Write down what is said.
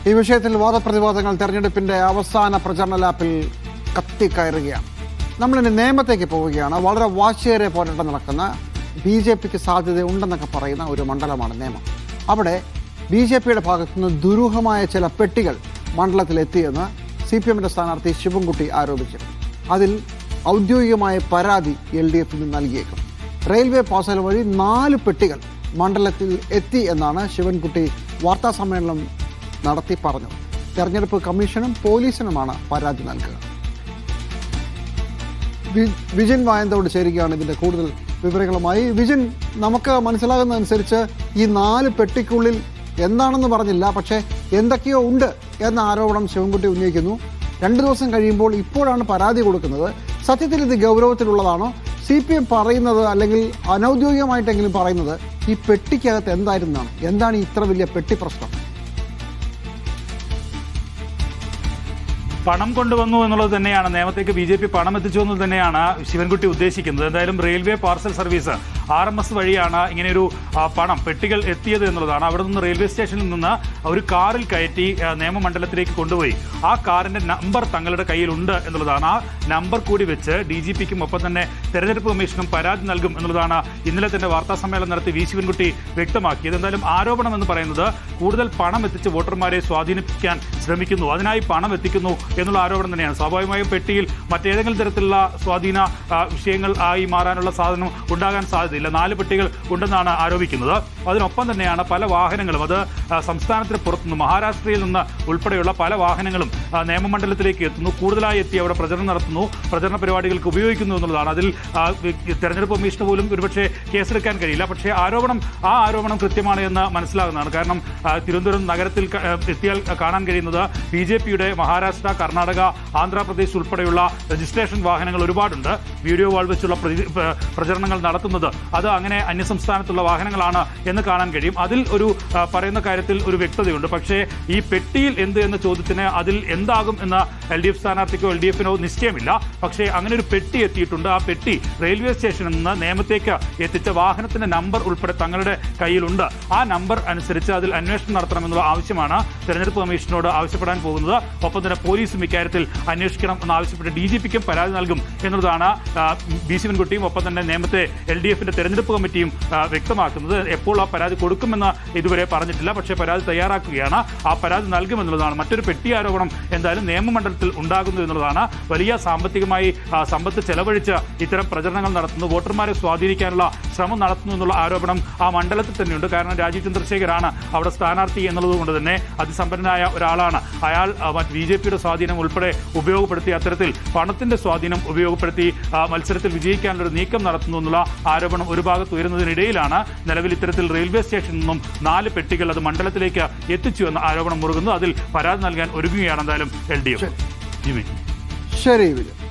ഈ വിഷയത്തിൽ വാദപ്രതിവാദങ്ങൾ തെരഞ്ഞെടുപ്പിന്റെ അവസാന പ്രചരണ ലാപ്പിൽ കത്തിക്കയറുകയാണ്. നമ്മളിനി നിയമത്തേക്ക് പോവുകയാണ്. വളരെ വാശിയേറിയ പോരാട്ടം നടക്കുന്ന BJPക്ക് സാധ്യതയുണ്ടെന്നൊക്കെ പറയുന്ന ഒരു മണ്ഡലമാണ് നേമം. അവിടെ BJPയുടെ ഭാഗത്തുനിന്ന് ദുരൂഹമായ ചില പെട്ടികൾ മണ്ഡലത്തിലെത്തിയെന്ന് CPMന്റെ സ്ഥാനാർത്ഥി ശിവൻകുട്ടി ആരോപിച്ചു. അതിൽ ഔദ്യോഗികമായ പരാതി LDFന് നൽകിയേക്കും. റെയിൽവേ പാസൽ വഴി 4 പെട്ടികൾ മണ്ഡലത്തിൽ എത്തി എന്നാണ് ശിവൻകുട്ടി വാർത്താസമ്മേളനം നടത്തി പറഞ്ഞത്. തെരഞ്ഞെടുപ്പ് കമ്മീഷനും പോലീസിനുമാണ് പരാതി നൽകുക. വിജിൻ വായന്തോട് ചേരുകയാണ് ഇതിന്റെ കൂടുതൽ വിവരങ്ങളുമായി. വിജിൻ, നമുക്ക് മനസ്സിലാകുന്നതനുസരിച്ച് ഈ 4 പെട്ടിക്കുള്ളിൽ എന്താണെന്ന് പറഞ്ഞില്ല, പക്ഷേ എന്തൊക്കെയോ ഉണ്ട് എന്ന ആരോപണം ശിവൻകുട്ടി ഉന്നയിക്കുന്നു. 2 ദിവസം കഴിയുമ്പോൾ ഇപ്പോഴാണ് പരാതി കൊടുക്കുന്നത്. സത്യത്തിൽ ഇത് ഗൗരവത്തിലുള്ളതാണോ? CPM പറയുന്നത്, അല്ലെങ്കിൽ അനൗദ്യോഗികമായിട്ടെങ്കിലും പറയുന്നത്, ഈ പെട്ടിക്കകത്ത് എന്തായിരുന്നാണ്? എന്താണ് ഇത്ര വലിയ പെട്ടി പ്രശ്നം? പണം കൊണ്ടുവന്നു എന്നുള്ളത് തന്നെയാണ്, നിയമത്തേക്ക് BJP പണം എത്തിച്ചു എന്നത് തന്നെയാണ് ശിവൻകുട്ടി ഉദ്ദേശിക്കുന്നത്. എന്തായാലും റെയിൽവേ പാർസൽ സർവീസ് RMS വഴിയാണ് ഇങ്ങനെയൊരു പണം പെട്ടികൾ എത്തിയത് എന്നുള്ളതാണ്. അവിടെ നിന്ന് റെയിൽവേ സ്റ്റേഷനിൽ നിന്ന് ഒരു കാറിൽ കയറ്റി നിയമമണ്ഡലത്തിലേക്ക് കൊണ്ടുപോയി. ആ കാറിന്റെ നമ്പർ തങ്ങളുടെ കയ്യിലുണ്ട് എന്നുള്ളതാണ്. ആ നമ്പർ കൂടി വെച്ച് DGPക്കും ഒപ്പം തന്നെ തെരഞ്ഞെടുപ്പ് കമ്മീഷനും പരാതി നൽകും എന്നുള്ളതാണ് ഇന്നലെ തന്നെ വാർത്താ സമ്മേളനം നടത്തി ശിവൻകുട്ടി വ്യക്തമാക്കിയത്. എന്തായാലും ആരോപണം എന്ന് പറയുന്നത് കൂടുതൽ പണം എത്തിച്ച് വോട്ടർമാരെ സ്വാധീനിപ്പിക്കാൻ ശ്രമിക്കുന്നു, അതിനായി പണം എത്തിക്കുന്നു എന്നുള്ള ആരോപണം തന്നെയാണ്. സ്വാഭാവികമായും പെട്ടിയിൽ മറ്റേതെങ്കിലും തരത്തിലുള്ള സ്വാധീന വിഷയങ്ങൾ ആയി മാറാനുള്ള സാധനം ഉണ്ടാകാൻ സാധ്യതയില്ല. 4 പെട്ടികൾ ഉണ്ടെന്നാണ് ആരോപിക്കുന്നത്. അതിനൊപ്പം തന്നെയാണ് പല വാഹനങ്ങളും, അത് സംസ്ഥാനത്തിന് പുറത്തുനിന്ന് മഹാരാഷ്ട്രയിൽ നിന്ന് ഉൾപ്പെടെയുള്ള പല വാഹനങ്ങളും നിയമമണ്ഡലത്തിലേക്ക് എത്തുന്നു, കൂടുതലായി എത്തി അവിടെ പ്രചരണം നടത്തുന്നു, പ്രചരണ പരിപാടികൾക്ക് ഉപയോഗിക്കുന്നു എന്നുള്ളതാണ്. അതിൽ തെരഞ്ഞെടുപ്പ് കമ്മീഷന് പോലും ഒരുപക്ഷെ കേസെടുക്കാൻ കഴിയില്ല. പക്ഷേ ആ ആരോപണം കൃത്യമാണ് എന്ന് മനസ്സിലാകുന്നതാണ്. കാരണം തിരുവനന്തപുരം നഗരത്തിൽ എത്തിയാൽ കാണാൻ കഴിയുന്നത് BJPയുടെ മഹാരാഷ്ട്ര, കർണാടക, ആന്ധ്രാപ്രദേശ് ഉൾപ്പെടെയുള്ള രജിസ്ട്രേഷൻ വാഹനങ്ങൾ ഒരുപാടുണ്ട്. വീഡിയോ വാൾ വെച്ചുള്ള പ്രചരണങ്ങൾ നടത്തുന്നത് അത് അങ്ങനെ അന്യസംസ്ഥാനത്തുള്ള വാഹനങ്ങളാണ് എന്ന് കാണാൻ കഴിയും. അതിൽ ഒരു പറയുന്ന കാര്യത്തിൽ ഒരു വ്യക്തതയുണ്ട്. പക്ഷേ ഈ പെട്ടിയിൽ എന്ത് എന്ന ചോദ്യത്തിന് അതിൽ എന്താകും എന്ന LDF സ്ഥാനാർത്ഥിക്കോ LDFനോ നിശ്ചയമില്ല. പക്ഷേ അങ്ങനെ ഒരു പെട്ടി എത്തിയിട്ടുണ്ട്. ആ പെട്ടി റെയിൽവേ സ്റ്റേഷനിൽ നിന്ന് നേമത്തേക്ക് എത്തിച്ച വാഹനത്തിന്റെ നമ്പർ ഉൾപ്പെടെ തങ്ങളുടെ കയ്യിലുണ്ട്. ആ നമ്പർ അനുസരിച്ച് അതിൽ അന്വേഷണം നടത്തണമെന്നുള്ള ആവശ്യമാണ് തെരഞ്ഞെടുപ്പ് കമ്മീഷനോട് ആവശ്യപ്പെടാൻ പോകുന്നത്. ഒപ്പം തന്നെ പോലീസും ഇക്കാര്യത്തിൽ അന്വേഷിക്കണം എന്നാവശ്യപ്പെട്ട് DGPക്കും പരാതി നൽകും എന്നുള്ളതാണ് ശിവൻകുട്ടിയും ഒപ്പം തന്നെ നേമത്തെ LDFന്റെ തെരഞ്ഞെടുപ്പ് കമ്മിറ്റിയും വ്യക്തമാക്കുന്നത്. എപ്പോൾ ആ പരാതി കൊടുക്കുമെന്ന് ഇതുവരെ പറഞ്ഞിട്ടില്ല, പക്ഷേ പരാതി തയ്യാറാക്കുകയാണ്. ആ പരാതി നൽകുമെന്നുള്ളതാണ്. മറ്റൊരു പെട്ടി ആരോപണം എന്തായാലും നിയമമണ്ഡലത്തിൽ ഉണ്ടാകുന്നു എന്നുള്ളതാണ്. വലിയ സാമ്പത്തികമായി സമ്പത്ത് ചെലവഴിച്ച് ഇത്തരം പ്രചരണങ്ങൾ നടത്തുന്നു, വോട്ടർമാരെ സ്വാധീനിക്കാനുള്ള ശ്രമം നടത്തുന്നു എന്നുള്ള ആരോപണം ആ മണ്ഡലത്തിൽ തന്നെയുണ്ട്. കാരണം രാജീവ് ചന്ദ്രശേഖരാണ് അവിടെ സ്ഥാനാർത്ഥി എന്നുള്ളത് കൊണ്ട് തന്നെ അതിസമ്പന്നനായ ഒരാളാണ് അയാൾ. BJPയുടെ സ്വാധീനം ഉൾപ്പെടെ ഉപയോഗപ്പെടുത്തി അത്തരത്തിൽ പണത്തിന്റെ സ്വാധീനം ഉപയോഗപ്പെടുത്തി മത്സരത്തിൽ വിജയിക്കാനുള്ള ഒരു നീക്കം നടത്തുന്നു എന്നുള്ള ആരോപണം ഒരു ഭാഗത്ത് ഉയരുന്നതിനിടയിലാണ് നിലവിൽ ഇത്തരത്തിൽ റെയിൽവേ സ്റ്റേഷനിൽ നിന്നും 4 പെട്ടികൾ അത് മണ്ഡലത്തിലേക്ക് എത്തിച്ചു എന്ന ആരോപണം മുറുകുന്നു. അതിൽ പരാതി നൽകാൻ ഒരുങ്ങുകയാണ് എന്തായാലും LDF. ശരി വിജയ്.